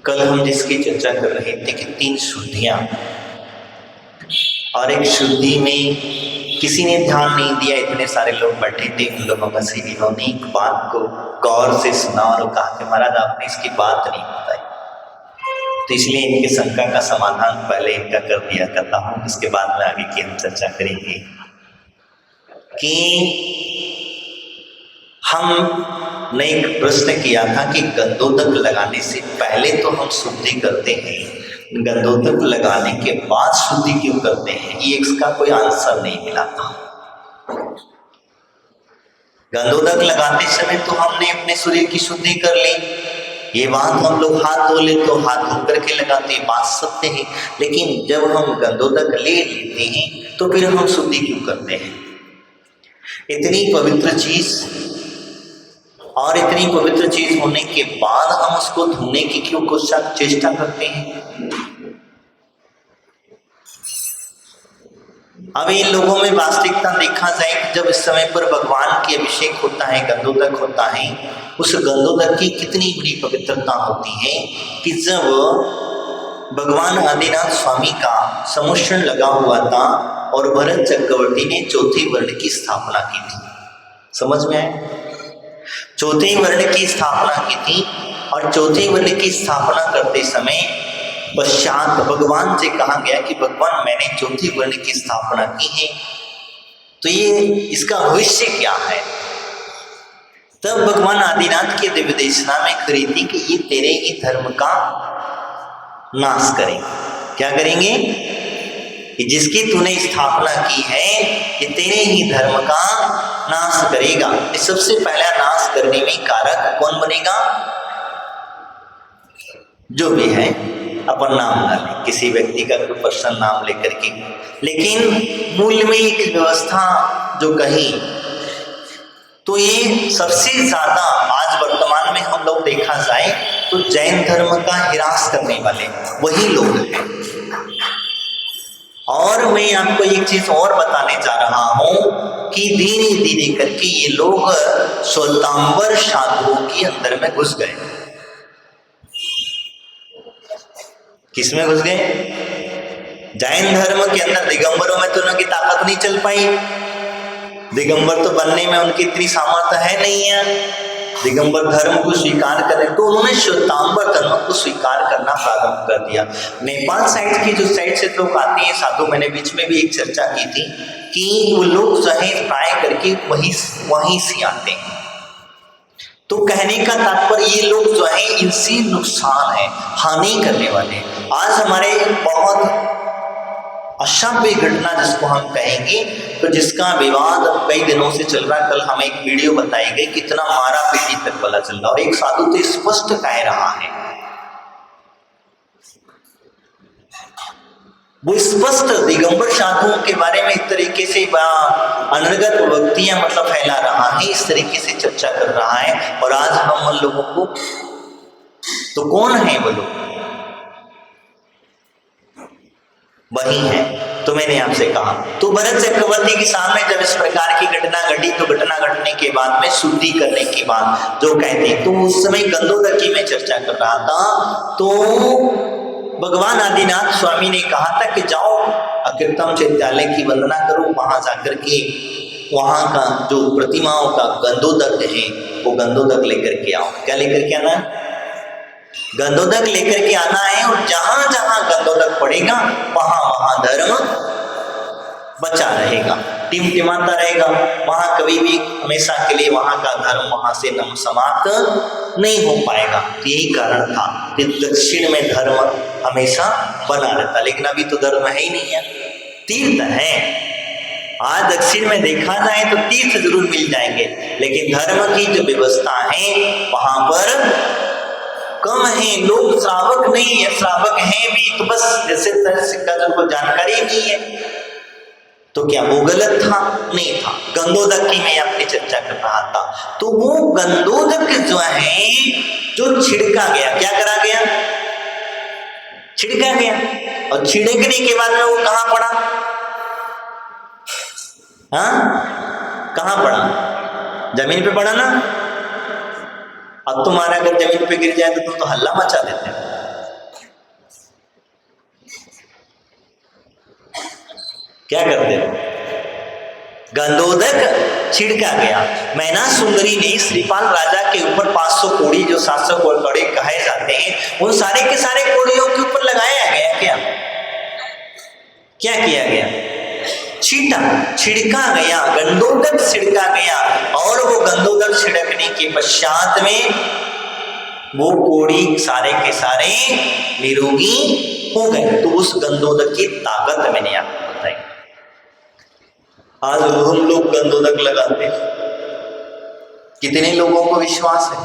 कल हम जिसकी चर्चा कर रहे थे कि 3 शुद्धियां, और एक शुद्धि में किसी ने ध्यान नहीं दिया। इतने सारे लोग बैठे थे, उन लोगों में से इन्होंने एक बात को गौर से सुना और कहा कि महाराज आपने इसकी बात नहीं बताई। तो इसलिए इनके शंका का समाधान पहले इनका कर दिया करता हूं, इसके बाद में आगे की हम चर्चा करेंगे कि हमने एक प्रश्न किया था कि गंधोदक लगाने से पहले तो हम शुद्धि करते हैं, गंधोदक लगाने के बाद शुद्धि क्यों करते हैं? ये इसका कोई आंसर नहीं मिला था। गंधोदक लगाते समय तो हमने अपने शरीर की शुद्धि कर ली, ये बात हम लोग हाथ धो ले तो हाथ धो करके लगाते बात सत्य है, लेकिन जब हम गंधोदक ले लेते हैं तो फिर हम शुद्धि क्यों करते हैं? इतनी पवित्र चीज और इतनी पवित्र चीज होने के बाद हम उसको धोने की क्यों चेष्टा करते हैं? अब इन लोगों में वास्तविकता देखा जाए कि जब इस समय पर भगवान की अभिषेक होता है, गंधोदक होता है, उस गंधोदक की कितनी बड़ी पवित्रता होती है कि जब भगवान आदिनाथ स्वामी का समुष्ण लगा हुआ था और भरत चक्रवर्ती ने चौथे वर्ण की स्थापना की थी। समझ में आए? चौथे वर्ण की स्थापना की थी और चौथे वर्ण की स्थापना करते समय पश्चात भगवान से कहा गया कि भगवान मैंने चौथे वर्ण की स्थापना की है, तो ये इसका भविष्य क्या है? तब भगवान आदिनाथ की दिव्य देशना में करी थी कि ये तेरे ही धर्म का नाश करेंगे। क्या करेंगे? कि जिसकी तूने स्थापना की है ये तेरे ही धर्म का नाश करेगा। इस सबसे पहला नाश करने में कारक कौन बनेगा? जो भी है, अपन नाम ना ले, किसी व्यक्ति का कोई पर्सनल नाम लेकर के, लेकिन मूल में एक व्यवस्था जो कही तो ये सबसे ज्यादा आज वर्तमान में हम लोग देखा जाए तो जैन धर्म का हिरास करने वाले वही लोग हैं। और मैं आपको एक चीज और बताने जा रहा हूं कि धीरे धीरे करके ये लोग श्वेतांबर साधुओं के अंदर में घुस गए। किसमें घुस गए? जैन धर्म के अंदर दिगंबरों में तो उनकी ताकत नहीं चल पाई, दिगंबर तो बनने में उनकी इतनी सामर्थ्य है नहीं है, दिगंबर धर्म को स्वीकार करें, तो उन्होंने श्वेतांबर धर्म को स्वीकार करना प्रारंभ कर दिया। नेपाल साइड की जो साइड से लोग आते हैं साधु, मैंने बीच में भी एक चर्चा की थी कि वो लोग जो है प्राय करके वहीं से आते हैं। तो कहने का तात्पर्य ये लोग जो है इनसे नुकसान है, हानि करने वाले। आज हमारे बहुत अशाब्य घटना जिसको हम कहेंगे, तो जिसका विवाद कई दिनों से चल रहा है। कल हमें एक वीडियो बताई गई, कितना मारा पीटी तक वाला चल रहा, और एक साधु तो स्पष्ट कह रहा है, वो स्पष्ट दिगंबर साधुओं के बारे में इस तरीके से अनर्गत वक्तियां मतलब फैला रहा है, इस तरीके से चर्चा कर रहा है। और आज हम उन लोगों को, तो कौन है वो लोग? वही है। तो मैंने आपसे कहा, तो भरत चक्रवर्ती के सामने जब इस प्रकार की घटना घटी, तो घटना घटने के बाद में शुद्धि करने के बाद जो कहते, तो उस समय गंधोदक की मैं चर्चा कर रहा था, तो भगवान आदिनाथ स्वामी ने कहा था कि जाओ अकृतम चैत्यालय की वंदना करो, वहां जाकर के वहां का जो प्रतिमाओं का गंधोदक है वो गंधोदक लेकर के आओ। क्या लेकर के आना? गंधोदक लेकर के आना है, और जहां जहां गंधोदक पड़ेगा वहां वहां धर्म बचा रहेगा, टिमटिमाता रहेगा, वहां कभी भी हमेशा के लिए वहां का धर्म वहां से समाप्त नहीं हो पाएगा। तो यही कारण था कि दक्षिण में धर्म हमेशा बना रहता, लेकिन अभी तो धर्म है ही नहीं है, तीर्थ है। आज दक्षिण में देखा जाए तो तीर्थ जरूर मिल जाएंगे, लेकिन धर्म की जो व्यवस्था है वहां पर कम है। लोग श्रावक नहीं है, श्रावक हैं भी तो बस जैसे सिक्का जिनको जानकारी नहीं है, तो क्या वो गलत था? नहीं था। गंधोदक की मैं अपनी चर्चा कर रहा था, तो वो गंधोदक जो है जो छिड़का गया, क्या करा गया? छिड़का गया, और छिड़कने के बाद में वो कहां पड़ा? हाँ, कहां पड़ा? जमीन पे पड़ा ना। अब तुम्हारा अगर जमीन पे गिर जाए तो तुम तो हल्ला मचा देते हैं, क्या करते हो? गंधोदक छिड़का गया। मैना सुंदरी ने श्रीपाल राजा के ऊपर 500 कोड़ी, जो 700 कोड़े कहे जाते हैं, उन सारे के सारे कोड़ियों के ऊपर लगाया गया। क्या किया गया? छिड़का गया, गंधोदक छिड़का गया। और वो गंधोदक छिड़कने के पश्चात में वो कोड़ी सारे के सारे निरोगी हो गए। तो उस गंधोदक की ताकत मैंने आपको बताई। आज हम लोग गंधोदक लगाते हैं, कितने लोगों को विश्वास है?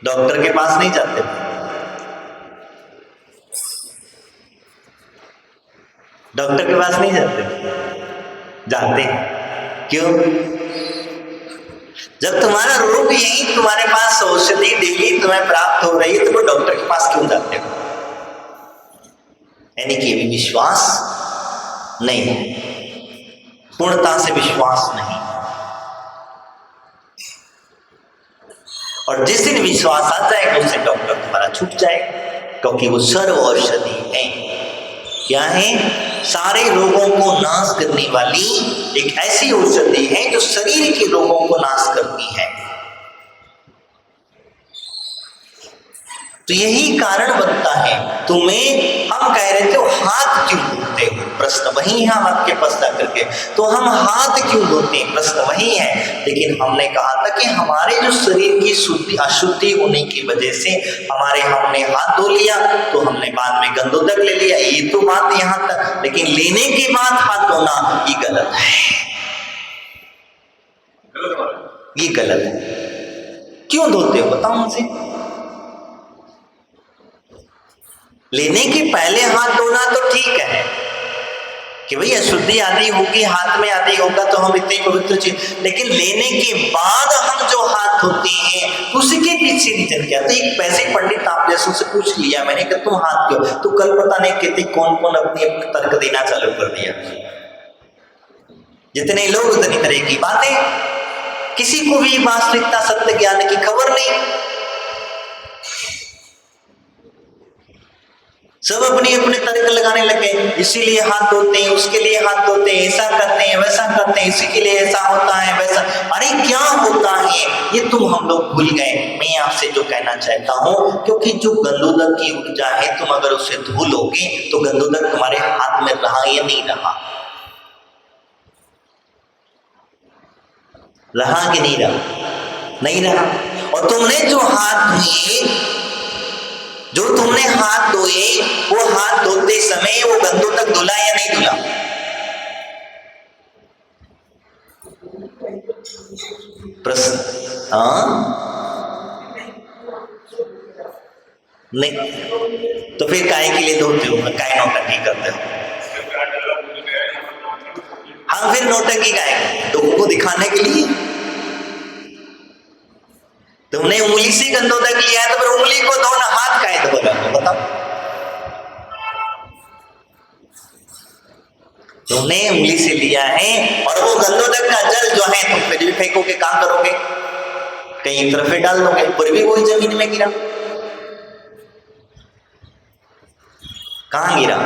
डॉक्टर के पास नहीं जाते, डॉक्टर के पास नहीं जाते क्यों? जब तुम्हारा रोग यही तुम्हारे पास औषधि डेली तुम्हें प्राप्त हो रही है, तो वो डॉक्टर के पास क्यों जाते हो? यानी कि भी विश्वास नहीं है, पूर्णता से विश्वास नहीं। और जिस दिन विश्वास आ जाएगा उससे डॉक्टर तुम्हारा छूट जाएगा, क्योंकि वो सर्व औषधि है। क्या है? सारे रोगों को नाश करने वाली एक ऐसी औषधि है जो शरीर के रोगों को नाश करती है। तो यही कारण बनता है। तुम्हें हम कह रहे थे हाथ क्यों धोते हो, प्रश्न वही है। हम आपके पास जाकर के तो हम हाथ क्यों धोते हैं, प्रश्न वही है। लेकिन हमने कहा था कि हमारे जो शरीर की शुद्धि अशुद्धि होने की वजह से हमने हाथ धो लिया, तो हमने बाद में गंधोदक ले लिया, ये तो बात यहाँ तक। लेकिन लेने के बाद हाथ धोना ये गलत है, ये गलत है। क्यों धोते हो बताओ मुझे? लेने के पहले हाथ धोना तो ठीक है कि भाई अशुद्धि आदि होगी, हाथ में आदि होगा तो हम इतनी पवित्र चीज, लेकिन लेने के बाद हम जो हाथ धोते हैं उसके पीछे रीजन क्या? तो एक पैसे पंडित आप जैसों से पूछ लिया मैंने कि तुम हाथ क्यों, तो कल पता नहीं कितने कौन कौन अपनी तर्क देना चालू कर दिया। जितने लोग उतनी तरह की बातें, किसी को भी वास्तविकता सत्य ज्ञान की खबर नहीं। सब अपने अपने तर्क लगाने लगे, इसीलिए हाथ धोते हैं, उसके लिए हाथ धोते हैं, ऐसा करते हैं, वैसा करते हैं, इसी के लिए ऐसा होता है, वैसा। अरे क्या होता है ये तुम हम लोग भूल गए। मैं आपसे जो कहना चाहता हूँ, क्योंकि जो गंधोदक की ऊर्जा है, तुम अगर उसे धो लोगे तो गंधोदक तुम्हारे हाथ में रहा या नहीं रहा? रहा कि नहीं रहा? नहीं रहा। और तुमने जो हाथ धोए, वो हाथ धोते समय वो गंधोदक धुला या नहीं धुला? प्रश्न। नहीं तो फिर काहे के लिए धोते हो? काहे नौटंकी करते हो? हम फिर नौटंकी काहे? लोगों को दिखाने के लिए। तुमने उंगली से गंधोदक लिया है तो फिर उंगली को धोना, हाथ काहे धो रहे हो बताओ? तुमने उंगली से लिया है और वो गंधोदक का जल जो है तुम फिर भी फेंकोगे, काम करोगे, कहीं तरफ पे डाल दोगे, फिर भी वही जमीन में गिरा। कहां गिरा?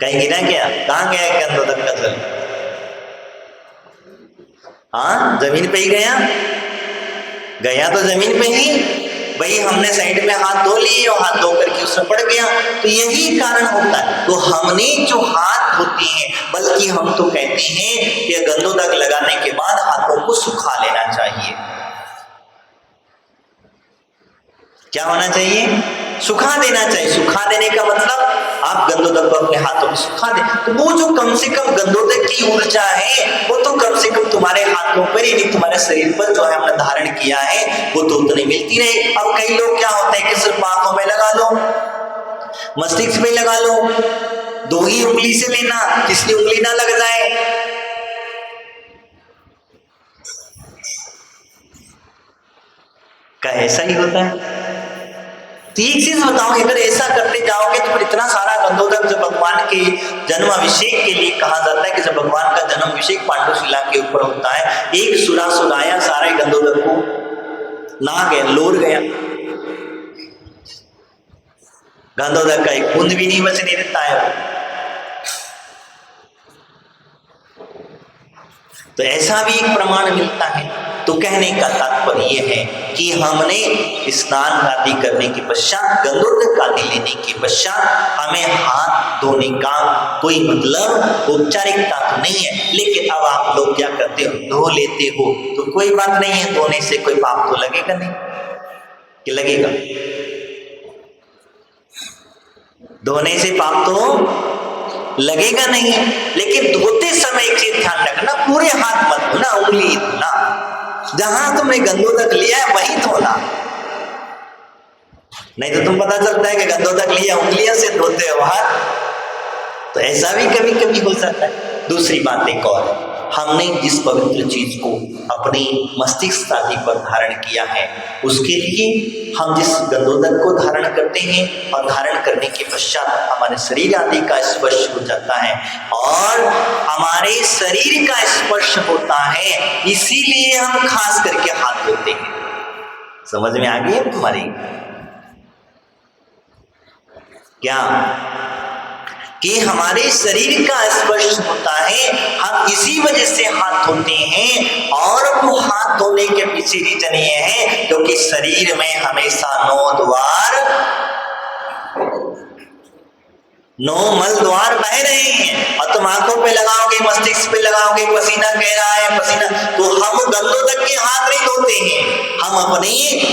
कहीं गिरा क्या? कहां गया गंधोदक का जल? हाँ, जमीन पे ही गया। गया तो जमीन पे ही, भाई हमने साइड में हाथ धो लिए और हाथ धो करके उसमें पड़ गया। तो यही कारण होता है। तो हमने जो हाथ धोते हैं, बल्कि हम तो कहते हैं कि गंधोदक लगाने के बाद हाथों को सुखा लेना चाहिए। क्या होना चाहिए? सुखा देना चाहिए। सुखा देने का मतलब आप गंधोदक को अपने हाथों में सुखा दें, तो वो जो कम से कम गंधोदक की ऊर्जा है वो तो कम से कम तुम्हारे हाथों पर यानी तुम्हारे शरीर पर जो है हमने धारण किया है वो तो उतनी मिलती रहे। अब कई लोग क्या होते हैं कि सिर्फ आंखों में लगा लो, मस्तिष्क में लगा लो, दो ही उंगली से लेना, तीसरी उंगली ना लग जाए। क्या ऐसा ही होता है? तो एक चीज बताओ, अगर ऐसा करते जाओगे तो फिर इतना सारा गंधोदक जब भगवान के जन्म अभिषेक के लिए कहा जाता है कि जब भगवान का जन्म अभिषेक पांडुशिला के ऊपर होता है, एक सुरा सुराया सारे गंधोदक को ना गया, लोर गया। गंधोदक का एक बूंद भी नहीं बचने देता है वो। तो ऐसा भी एक प्रमाण मिलता है। तो कहने का तात्पर्य यह है कि हमने स्नान आदि करने के पश्चात, गंधोदक आदि लेने के पश्चात हमें हाथ धोने का कोई मतलब औपचारिकता तो नहीं है। लेकिन अब आप लोग क्या करते हो, धो लेते हो तो कोई बात नहीं है, धोने से कोई पाप तो लगेगा नहीं कि लगेगा? धोने से पाप तो लगेगा नहीं। लेकिन धोते समय एक चीज ध्यान रखना, पूरे हाथ मत धोना, उंगली धोना। जहां तुमने गंधोदक लिया है वहीं धोना, नहीं तो तुम पता चलता है कि गंधोदक लिया उंगलियों से धोते हो हाथ, तो ऐसा भी कभी कभी हो सकता है। दूसरी बात एक और है, हमने जिस पवित्र चीज को अपने मस्तिष्क आदि पर धारण किया है, उसके लिए हम जिस गंधोदक को धारण करते हैं और धारण करने के पश्चात हमारे शरीर आदि का स्पर्श हो जाता है, और हमारे शरीर का स्पर्श होता है, इसीलिए हम खास करके हाथ धोते हैं। समझ में आ गई है तुम्हारी क्या? कि हमारे शरीर का स्पर्श होता है, हम इसी वजह से हाथ धोते हैं। और वो हाथ धोने के पीछे रीजन ये है क्योंकि शरीर में हमेशा नौ मल द्वार बह रहे हैं, और तुम आंखों पे लगाओगे, मस्तिष्क पे लगाओगे, पसीना कह रहा है पसीना, तो हम गंधोदक के हाथ नहीं धोते हैं, हम अपने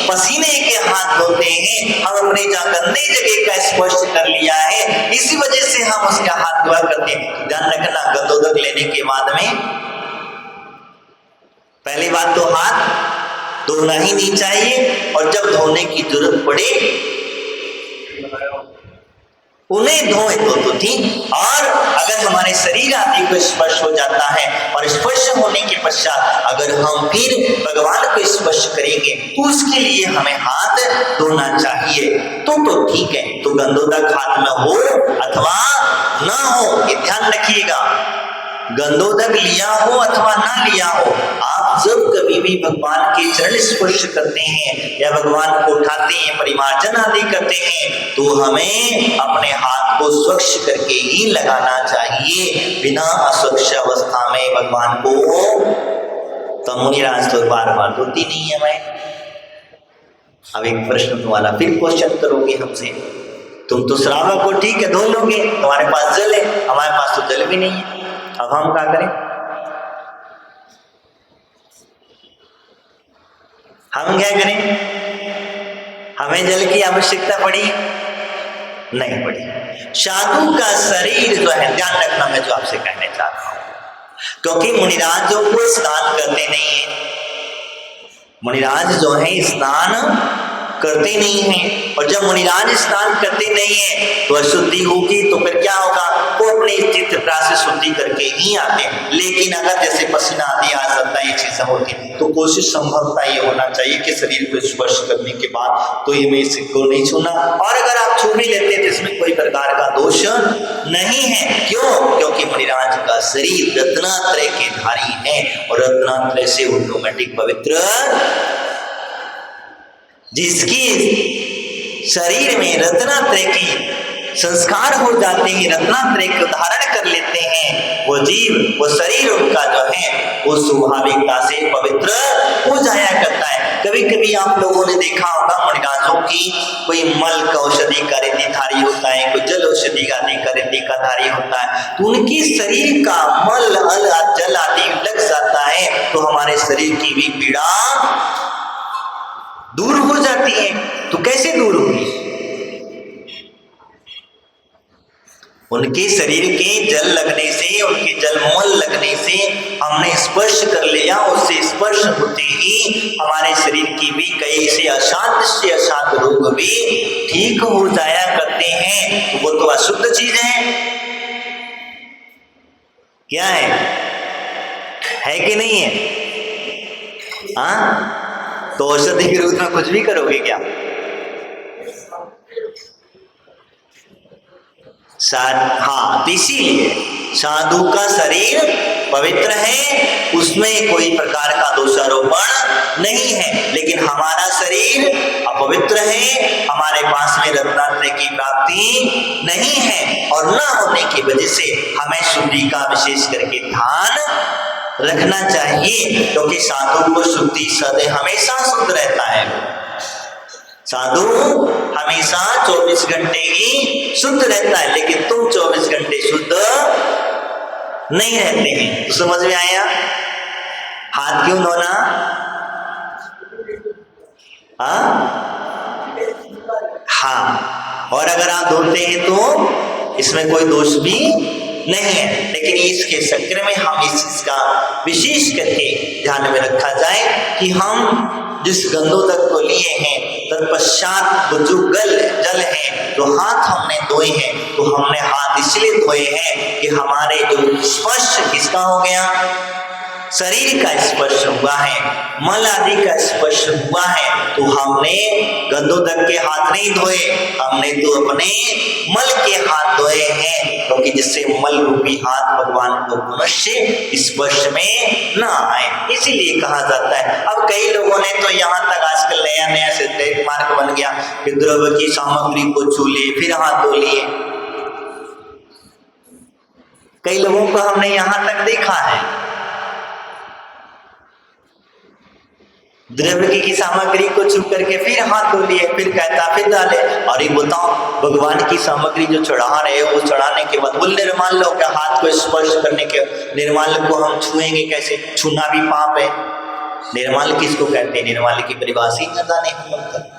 पसीने के हाथ धोते हैं। हम अपने जहाँ गंदे जगह का स्पर्श कर लिया है, इसी वजह से हम उसका हाथ धोआ करते हैं। ध्यान रखना, गंधोदक लेने के बाद में पहली बात तो हाथ धोना ही नहीं चाहिए, और जब धोने की जरूरत पड़े उन्हें धोए तो ठीक। और अगर हमारे शरीर आदि को स्पर्श हो जाता है, और स्पर्श होने के पश्चात अगर हम फिर भगवान को स्पर्श करेंगे तो उसके लिए हमें हाथ धोना चाहिए। तो ठीक है, तो गंधोदक हाथ में हो अथवा ना हो, ये ध्यान रखिएगा। गंधोदक लिया हो अथवा ना लिया हो, आप जब कभी भी भगवान के चरण स्पर्श करते हैं या भगवान को उठाते हैं, परिमार्जन आदि करते हैं, तो हमें अपने हाथ को स्वच्छ करके ही लगाना चाहिए। बिना अस्वच्छ अवस्था में भगवान को तो मुनिराज तो बार बार धोती नहीं है। मैं अब एक प्रश्न तुम्हारा फिर क्वेश्चन करोगे हमसे, तुम तो श्रावक को ठीक है धो लोगे, तुम्हारे पास जल है, हमारे पास तो जल भी नहीं है, अब हम क्या करें? हम क्या करें? हमें जल की आवश्यकता पड़ी? नहीं पड़ी। साधु का शरीर जो है, ध्यान रखना मैं जो आपसे कहने चाह रहा हूं, क्योंकि मुनिराज जो को स्नान करते नहीं है, मुनिराज जो है स्नान करते नहीं हैं, और जब मुनिराज स्नान करते नहीं है तो अशुद्धि होगी, तो फिर क्या होगा? वो अपने चित्तप्रा से शुद्धि करके ही आते हैं। लेकिन अगर जैसे पसीना आदि आ सकता है, ये चीजें होती है, तो कोशिश संभवता ये होना चाहिए कि शरीर को स्पर्श करने के बाद तो ये में इसको नहीं छूना, और अगर आप छू भी लेते हैं तो इसमें कोई प्रकार का दोष नहीं है। क्यों? क्योंकि मुनिराज का शरीर रत्नात्रय के धारी है, और रत्नात्रय से ऑटोमेटिक पवित्र, जिसकी शरीर में रत्नात्रय की संस्कार हो जाते हैं, रत्नात्रय को धारण कर लेते हैं, वो जीव, वो शरीर उनका जो है वो स्वाभाविकता से पवित्र हो जाया करता है। कभी कभी आप लोगों ने देखा होगा मुनिराजों की, कोई मल का औषधि का रिद्धिधारी होता है, कोई जल औषधि आदि का रिद्धि का धारी होता है, तो उनकी शरीर का मल अल जल आदि लग जाता है, तो हमारे शरीर की भी पीड़ा दूर हो जाती है। तो कैसे दूर होगी? उनके शरीर के जल लगने से, उनके जलमल लगने से हमने स्पर्श कर लिया, उससे स्पर्श होते ही हमारे शरीर की भी कई से असाध्य रोग भी ठीक हो जाया करते हैं। वो तो अशुद्ध चीज है, क्या है कि नहीं है? हाँ, तो औषधि के रूप में कुछ भी करोगे क्या? हाँ, इसीलिए साधु का शरीर पवित्र है, उसमें कोई प्रकार का दोषारोपण नहीं है। लेकिन हमारा शरीर अपवित्र है, हमारे पास में रत्नात्रय की प्राप्ति नहीं है, और न होने की वजह से हमें शुद्धि का विशेष करके ध्यान रखना चाहिए, क्योंकि साधु को शुद्धि सदैव हमेशा शुद्ध रहता है। साधु हमेशा 24 घंटे ही शुद्ध रहता है, लेकिन तुम 24 घंटे शुद्ध नहीं रहते हैं। तो समझ में आया? हाथ क्यों धोना? हाँ, और अगर आप धोते हैं तो इसमें कोई दोष भी नहीं है, लेकिन इसके चक्कर में हम इस चीज का विशेष करके ध्यान में रखा जाए कि हम जिस गंधोदक को लिए हैं तत्पश्चात वो जो जल है, जो हाथ हमने धोए हैं, तो हमने हाथ इसलिए धोए हैं कि हमारे जो स्पर्श किसका हो गया, शरीर का स्पर्श हुआ है, मल आदि का स्पर्श हुआ है, तो हमने गंधोदक के हाथ नहीं धोए, हमने तो अपने मल के हाथ धोए हैं, क्योंकि जिससे मल रूपी हाथ भगवान को मनुष्य स्पर्श में न आए, इसीलिए कहा जाता है। अब कई लोगों ने तो यहाँ तक आजकल नया नया सिद्धांत मार्ग बन गया कि द्रव्य की सामग्री को छू लिए फिर हाथ धो लिए। कई लोगों को हमने यहाँ तक देखा है, द्रव्य की सामग्री को छू करके फिर हाथ धो लिए, फिर कहता फिर डाले। और ये बताओ, भगवान की सामग्री जो चढ़ा रहे हो, वो चढ़ाने के बाद बोल निर्माल लो, क्या हाथ को स्पर्श करने के निर्माल को हम छुएंगे कैसे? छूना भी पाप है। निर्माल किसको कहते हैं? निर्माल की परिभाषा ही न जाने हम लोग तक।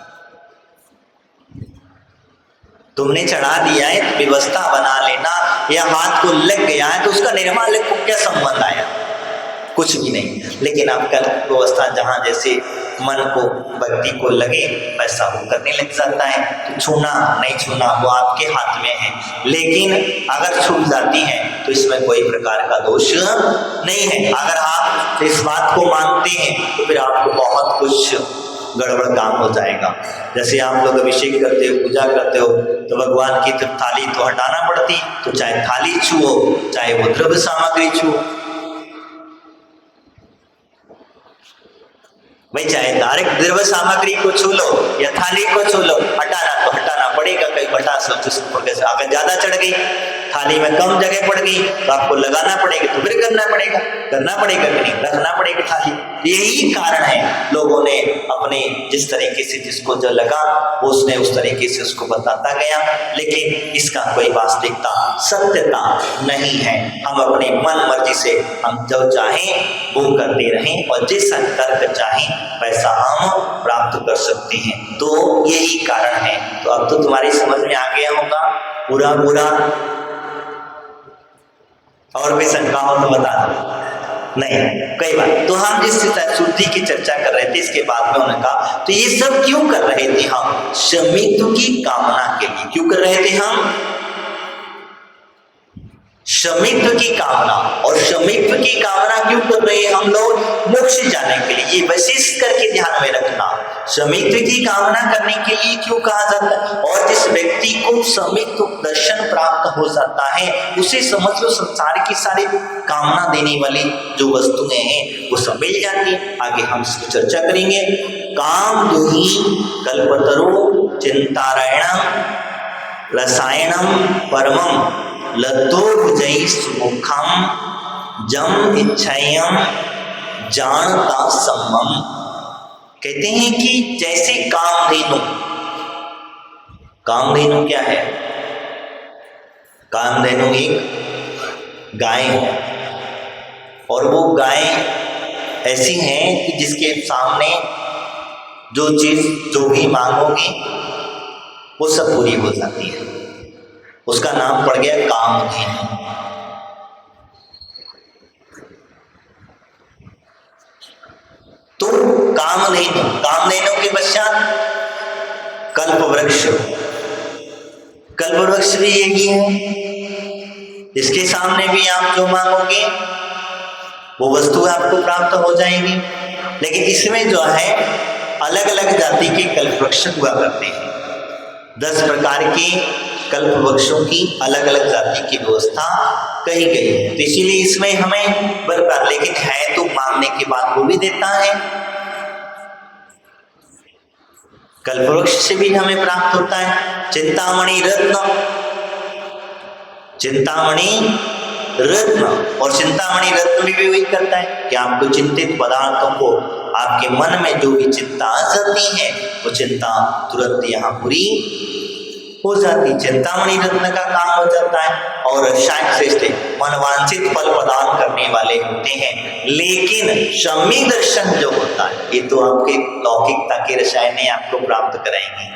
तुमने चढ़ा दिया है तो व्यवस्था बना लेना, या हाथ को लग गया है तो उसका निर्माल को क्या संबंध आया? कुछ भी नहीं। लेकिन आपका व्यवस्था जहाँ जैसे मन को भक्ति को लगे वैसा वो करने लग जाता है, तो छूना नहीं छूना वो आपके हाथ में है। लेकिन अगर छूट जाती है तो इसमें कोई प्रकार का दोष नहीं है। अगर आप इस बात को मानते हैं तो फिर आपको बहुत कुछ गड़बड़ काम हो जाएगा। जैसे आप लोग अभिषेक करते हो, पूजा करते हो, तो भगवान की तो थाली तो हटाना पड़ती, तो चाहे थाली छुओ चाहे वो द्रव्य सामग्री छुओ, भाई चाहे डायरेक्ट द्रव्य सामग्री को छू लो या थाली को छू लो, हटाना तो हटाना पड़ेगा। कई बटा सब अगर ज्यादा चढ़ गई, थाली में कम जगह पड़ गई तो आपको लगाना पड़ेगा, तो फिर करना पड़ेगा कि नहीं, रखना पड़ेगा थाली। यही कारण है लोगों ने अपने जिस तरीके से जिसको जो लगा वो उसने उस तरीके से उसको बताता गया, लेकिन इसका कोई वास्तविकता सत्यता नहीं है। हम अपने मन मर्जी से हम जो चाहें वो करते रहें और जैसा तर्क चाहें वैसा हम प्राप्त कर सकते हैं। तो यही कारण है। तो अब तो तुम्हारी समझ में आ गया होगा पूरा और भी शंका हो तो बता दो। नहीं, कई बार तो हम जिस शुद्धि की चर्चा कर रहे थे इसके बाद में उन्होंने कहा तो ये सब क्यों कर रहे थे हम? शमित्व की कामना के लिए। क्यों कर रहे थे हम? शमित्व की कामना। और शमित्व की कामना क्यों कर रहे हैं हम लोग? मोक्ष जाने के लिए। ये विशेष करके ध्यान में रखना, शमित्व की कामना करने के लिए क्यों कहा जाता है। और जिस व्यक्ति को शमित्व दर्शन प्राप्त हो जाता है उसे समझ लो संसार की सारी कामना देने वाली जो वस्तुएं हैं वो सब मिल जाती है। आगे हम इसकी चर्चा करेंगे। काम दुहि कल्पतरो चिंतारायणम रसायनम परमम लद्धो भुजै सुमुखम जम इच्छयम जानता सम्मम। कहते हैं कि जैसे कामधेनु, कामधेनु क्या है? कामधेनु एक गाय है, और वो गाय ऐसी है कि जिसके सामने जो चीज जो भी मांगोगी वो सब पूरी हो जाती है। उसका नाम पड़ गया कामधेनु। तो कामधेनु के पश्चात कल्पवृक्ष। कल्पवृक्ष भी यही है, इसके सामने भी आप जो मांगोगे वो वस्तु आपको प्राप्त हो जाएगी। लेकिन इसमें जो है अलग अलग जाति के कल्पवृक्ष हुआ करते हैं। 10 प्रकार की कल्प वृक्षों की अलग अलग जाति की व्यवस्था कही गई है। तो इसीलिए इसमें हमें बरकरार, लेकिन है तो मांगने के बाद वो भी देता है। कल्प वृक्ष से भी हमें प्राप्त होता है चिंतामणि रत्न, चिंतामणि रत्न। और चिंतामणि रत्न भी वही करता है कि आपको चिंतित पदार्थों को, आपके मन में जो भी चिंता आ जाती है वो चिंता तुरंत यहाँ पूरी हो जाती। चिंतामणि रत्न का काम हो जाता है। और रसायन श्रेष्ठ मनवांछित फल प्रदान करने वाले होते हैं। लेकिन सम्यक दर्शन जो होता है ये तो आपके लौकिकता के रसायन आपको प्राप्त कराएंगे,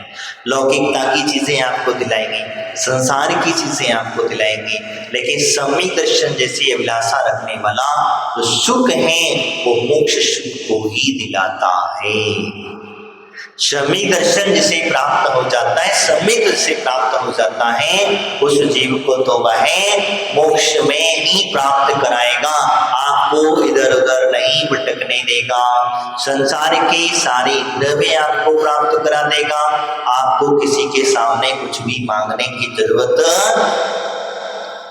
लौकिकता की चीजें आपको दिलाएंगी, संसार की चीजें आपको दिलाएंगी। लेकिन सम्यक दर्शन जैसी अभिलाषा रखने वाला जो सुख है वो मोक्ष सुख को ही दिलाता है। सम्यक दर्शन जिसे प्राप्त हो जाता है, सम्यक से प्राप्त हो जाता है, उस जीव को तो वह मोक्ष में ही प्राप्त कराएगा, आपको इधर उधर नहीं भटकने देगा। संसार की सारी द्रव्य आपको प्राप्त करा देगा। आपको किसी के सामने कुछ भी मांगने की जरूरत,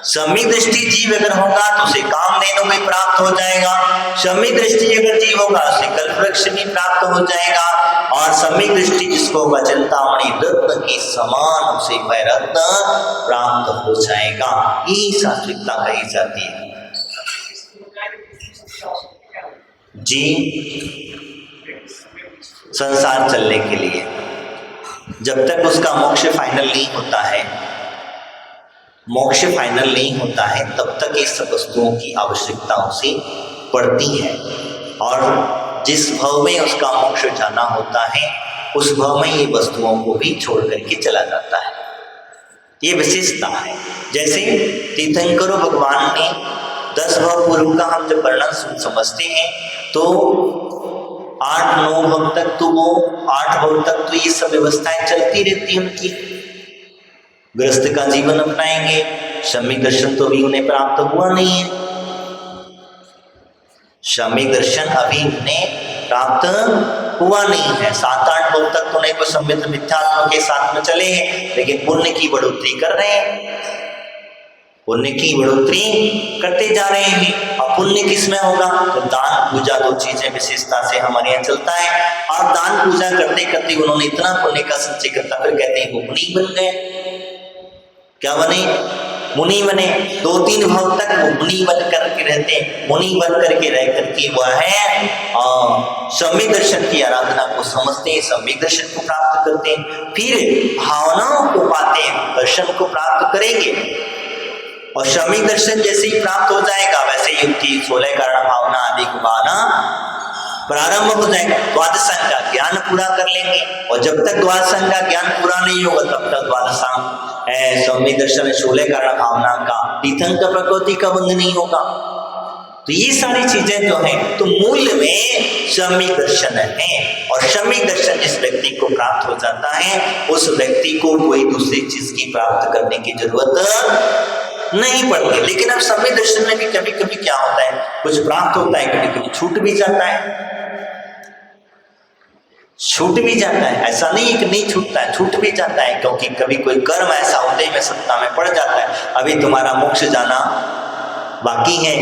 सम्यक दृष्टि जीव अगर होगा तो उसे कामधेनु भी प्राप्त हो जाएगा। सम्यक दृष्टि अगर जीव होगा उसे कल्पवृक्ष भी प्राप्त हो जाएगा। और सम्यक दृष्टि जिसको होगा चिंतामणि रत्न के समान उसे वह रत्न प्राप्त हो जाएगा। यही सात्विकता कही जाती है जी। संसार चलने के लिए जब तक उसका मोक्ष फाइनल नहीं होता है, मोक्ष फाइनल नहीं होता है, तब तक इस सब वस्तुओं की आवश्यकता उसे पड़ती है। और जिस भव में उसका मोक्ष जाना होता है उस भव में ये वस्तुओं को भी छोड़ करके चला जाता है। ये विशेषता है। जैसे तीर्थंकरों भगवान ने 10 भव पूर्व का हम जब वर्णन समझते हैं तो 8-9 भव तक तो वो 8 भव तक तो ये सब व्यवस्थाएं चलती रहती है उनकी। गृहस्थ का जीवन अपनाएंगे, सम्यक दर्शन तो अभी उन्हें प्राप्त हुआ नहीं है। सम्यक दर्शन अभी उन्हें प्राप्त हुआ नहीं है। 7-8 भव तक तो नहीं तो सम्यक मिथ्यात्व के साथ में चले हैं, लेकिन पुण्य की बढ़ोतरी कर रहे हैं, पुण्य की बढ़ोतरी करते जा रहे हैं। अब पुण्य किसमें होगा? तो दान पूजा, दो चीजें विशेषता से हमारे यहाँ चलता है। और दान पूजा करते करते उन्होंने इतना पुण्य का संचय करता, फिर कहते हैं वो मुनि बन गए। क्या बने? मुनि बने। 2-3 भव तक वो मुनि बन करके रहते हैं। मुनि बन करके रह करके वह है सम्यक दर्शन की आराधना को समझते हैं, सम्यक दर्शन को प्राप्त करते हैं, फिर भावनाओं को पाते हैं, दर्शन को प्राप्त करेंगे। और सम्यक दर्शन जैसे ही प्राप्त हो जाएगा वैसे ही उनकी 16 कारण भावना आदि को पाना प्रारंभ हो जाएगा। द्वादशांग का ज्ञान पूरा कर लेंगे। और जब तक द्वादशांग का ज्ञान पूरा नहीं होगा तब तक द्वादशांग सम्यक दर्शन 16 कारण भावना का तीर्थंक प्रकृति का बंध नहीं होगा। तो ये सारी चीजें जो है तो मूल में सम्यक दर्शन है। और सम्यक दर्शन जिस व्यक्ति को प्राप्त हो जाता है उस व्यक्ति को कोई दूसरी चीज की प्राप्त करने की जरूरत नहीं पड़ती। लेकिन अब सम्यक दर्शन में भी कभी कभी क्या होता है, कुछ प्राप्त होता है, कभी कभी छूट भी जाता है, छूट भी जाता है। ऐसा नहीं है कि नहीं छूटता है, छूट भी जाता है, क्योंकि कभी कोई कर्म ऐसा होते ही में सत्ता में पड़ जाता है। अभी तुम्हारा मोक्ष जाना बाकी है,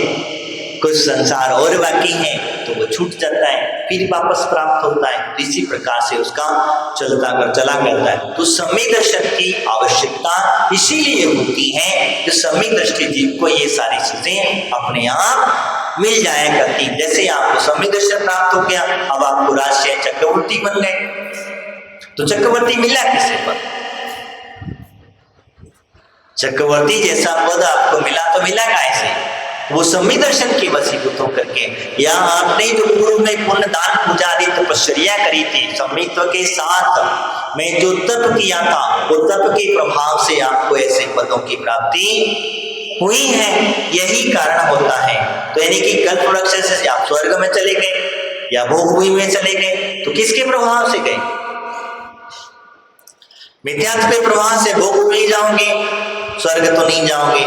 कुछ संसार और बाकी है, तो वो छूट जाता है, फिर वापस प्राप्त होता है। तो इसी प्रकार से उसका चला करता है। तो सम्यक दर्शन की आवश्यकता इसीलिए होती है कि सम्यक दृष्टि जीव को ये सारी चीजें अपने आप मिल जाया करती। जैसे आपको सम्यक दर्शन प्राप्त हो गया, अब आपको राजशाही चक्रवर्ती बन गए। तो चक्रवर्ती मिला किसे पर? चक्रवर्ती जैसा पद आपको मिला तो मिला कैसे? वो सम्यक दर्शन के वशीभूत होकर के, या आपने जो पूर्व में पुण्य दान पूजा आदि तपश्चर्या करी थी सम्यक्त्व के साथ में जो तप किया था, वो तप के प्रभाव से आपको ऐसे पदों की प्राप्ति हुई है। यही कारण होता है। तो यानी कि कल्प वृक्ष से आप स्वर्ग में चले गए या भोगभूमि में चले गए, तो किसके प्रभाव से गए? मिथ्यात्व के प्रभाव से भोगभूमि जाओगे, स्वर्ग तो नहीं जाओगे।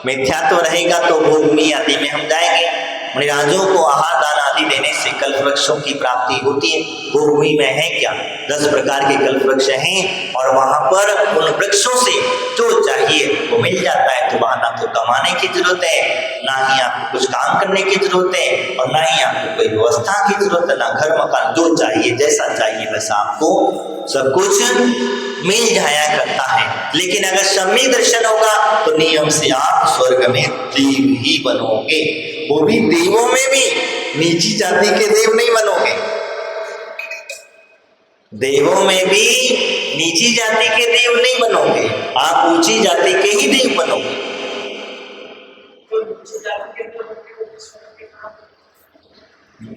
मिथ्यात्व रहेगा तो भोगभूमि आदि में हम जाएंगे। मुनिराजों को आहार दान आदि आदि देने से कल्प वृक्षों की प्राप्ति होती है। गोभूमि में है क्या, 10 प्रकार के कल्प वृक्ष हैं और वहां पर उन वृक्षों से जो चाहिए वो मिल जाता है। तो वहां ना तो कमाने की जरूरत है, ना ही आपको कुछ काम करने की जरूरत है, और ना ही आपको कोई व्यवस्था की जरूरत है, ना घर मकान, जो चाहिए जैसा चाहिए वैसा आपको सब कुछ मिल जाया करता है। लेकिन अगर सम्यक दर्शन होगा तो नियम से आप स्वर्ग में देव ही बनोगे, वो भी देवों में भी नीची जाति के देव नहीं बनोगे, देवों में भी नीची जाति के देव नहीं बनोगे, आप ऊंची जाति के ही देव बनोगे।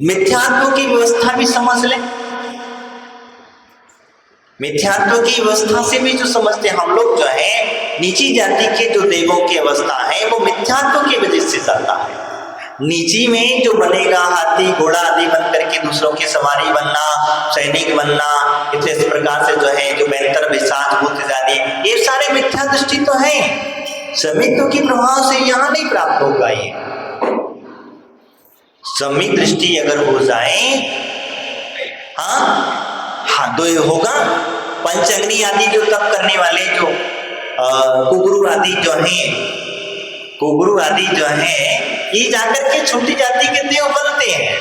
मिथ्यात्व की व्यवस्था भी समझ लें, मिथ्यात्व की व्यवस्था से भी जो समझते हैं हम लोग, जो है नीची जाति के जो देवों की अवस्था है वो मिथ्यात्व की वजह से जाता है। नीची में जो बनेगा हाथी घोड़ा आदि बन करके दूसरों की सवारी बनना, सैनिक बनना, इस प्रकार से जो है जो बेहतर विश्वास भूत जाने, ये सारे मिथ्या दृष्टि तो है, समित्व के प्रभाव से यहाँ नहीं प्राप्त होगा। ये सम्यक दृष्टि अगर हो जाए, हाँ तो ये होगा। पंचअग्नि आदि जो तप करने वाले जो कुगुरु आदि जो हैं, कुगुरु आदि जो हैं, ये जाकर के छोटी जाति के देव बनते हैं,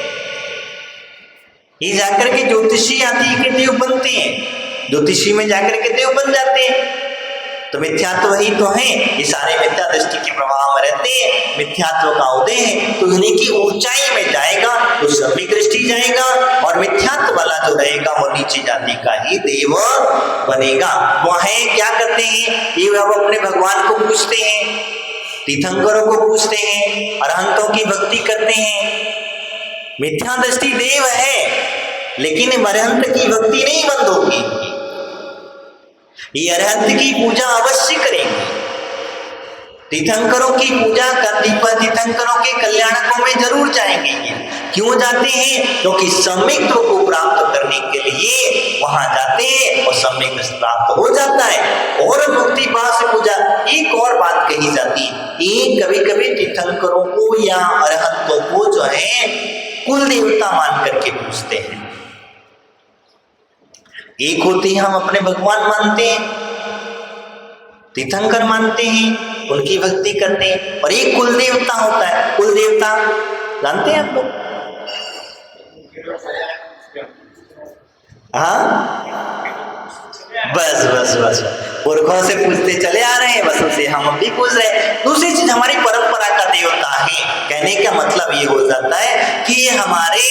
ये जाकर के ज्योतिषी आदि के देव बनते हैं, ज्योतिषी में जाकर के देव बन जाते हैं। तो मिथ्यात्व ही तो है, ये सारे मिथ्या दृष्टि के प्रभाव में रहते हैं, मिथ्यात्व का उदय है तो इन्हीं की ऊंचाई में जाएगा तो सम्यक दृष्टि जाएगा, और मिथ्यात्व वाला जो रहेगा वो नीची जाति का ही देव बनेगा। वह क्या करते हैं, ये अब अपने भगवान को पूछते हैं, तीर्थंकरों को पूछते हैं, अरहंतों की भक्ति करते हैं। मिथ्या दृष्टि देव है लेकिन अरहंत की भक्ति नहीं बंद होगी, ये अरहंत की पूजा अवश्य करेंगे, तीर्थंकरों की पूजा कर, तीर्थंकरों के कल्याणकों में जरूर जाएंगे। ये क्यों जाते हैं, क्योंकि सम्यक को प्राप्त करने के लिए वहां जाते हैं और सम्यक प्राप्त हो जाता है। और मुक्ति पास से पूजा, एक और बात कही जाती है, ये कभी कभी तीर्थंकरों को या अरहंतों को जो है कुल देवता मान करके पूछते हैं। एक होते हैं हम अपने भगवान मानते हैं, तीर्थंकर मानते हैं, उनकी भक्ति करते हैं, और एक कुल देवता होता है। कुल देवता जानते हैं आप लोग? हाँ, बस बस बस पुरखों से पूछते चले आ रहे हैं, बस उसे हम भी पूछ रहे हैं। दूसरी चीज हमारी परंपरा का देवता है, कहने का मतलब ये हो जाता है कि ये हमारे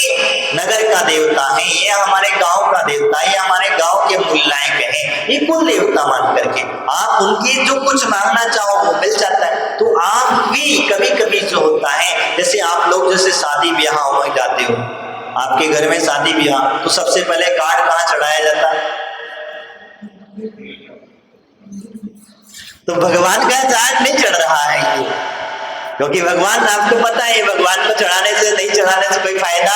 नगर का देवता है, ये हमारे गांव का देवता है, ये हमारे गांव के मूल नायक है, ये कुल देवता मान करके आप उनके जो कुछ मांगना चाहो वो मिल जाता है। तो आप भी कभी कभी जो होता है, जैसे आप लोग जैसे शादी ब्याह में जाते हो, आपके घर में शादी ब्याह, तो सबसे पहले कार्ड कहाँ चढ़ाया जाता है? तो भगवान का चार्ट नहीं चढ़ रहा है ये, क्योंकि भगवान आपको पता है भगवान को चढ़ाने से नहीं चढ़ाने से कोई फायदा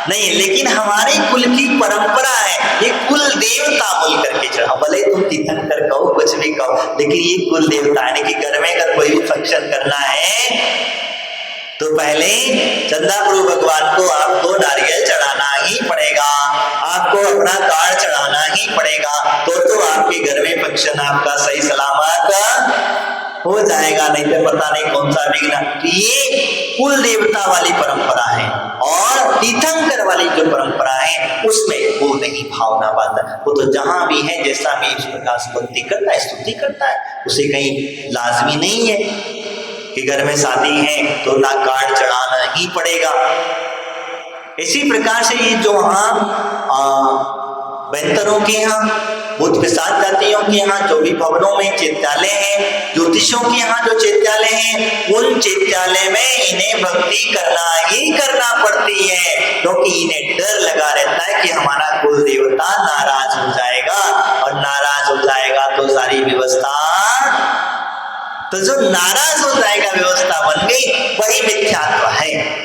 नहीं, लेकिन हमारे कुल की परंपरा है ये कुल देवता बोल करके चढ़ाओ, भले तुम तीर्थंकर कहो कुछ भी कहो, लेकिन ये कुल देवता है कि घर में अगर कोई भी फंक्शन करना है तो पहले चंदा प्रभु भगवान को आपको नारियल चढ़ाना ही पड़ेगा, आपको अपना कार्ड चढ़ाना ही पड़ेगा, तो आपके घर में फंक्शन आपका सही सलामत हो जाएगा, नहीं तो पता नहीं कौन सा विघ्न। ये कुल देवता वाली परंपरा है, और तीर्थंकर वाली जो परंपरा है उसमें वो नहीं भावना बात, वो तो जहां भी है जैसा भी इस प्रकार से भक्ति करता है, स्तुति करता है, उसे कहीं लाजमी नहीं है कि घर में शादी है तो ना कार्ड चढ़ाना ही पड़ेगा। इसी प्रकार से ये जो वहाँ बेहतरों के यहाँ, बुद्ध प्रसाद जातियों के यहाँ जो भी भवनों में चैत्यालय हैं, ज्योतिषों के यहाँ जो चैत्यालय हैं, उन चैत्यालय में इन्हें भक्ति करना ही करना पड़ती है, क्योंकि इन्हें डर लगा रहता है कि हमारा कुल देवता नाराज हो जाएगा, और नाराज हो जाएगा तो सारी व्यवस्था, तो जो नाराज हो जाएगा व्यवस्था बन गई, वही मिथ्यात्व है।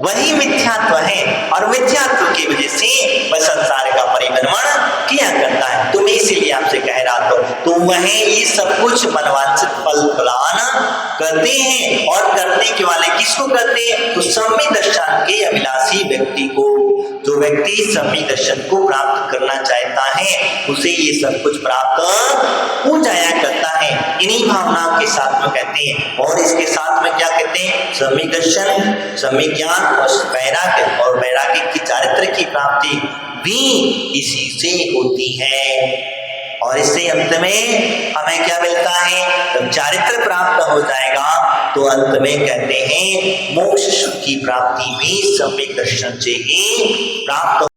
वही मिथ्यात्व है और मिथ्यात्व की वजह से वह संसार का परिभ्रमण किया करता है। तो मैं इसीलिए आपसे कह रहा था, तो वह ये सब कुछ मनवांछित फल प्रदान करते हैं और करने के वाले किसको करते हैं? तो सम्यक दर्शन के अभिलाषी व्यक्ति को। जो व्यक्ति सम्यक दर्शन को प्राप्त करना चाहता है उसे ये सब कुछ प्राप्त हो जाया करता है। इन्हीं भावनाओं के साथ में कहते हैं। और इसके साथ में क्या कहते हैं? सम्यक दर्शन, सम्यक ज्ञान और वैराग्य, और वैराग्य की चारित्र की प्राप्ति भी इसी से होती है। और इससे अंत में हमें क्या मिलता है? जब चारित्र प्राप्त हो जाएगा तो अंत में कहते हैं मोक्ष सुख की प्राप्ति भी सम्यक दर्शन से ही प्राप्त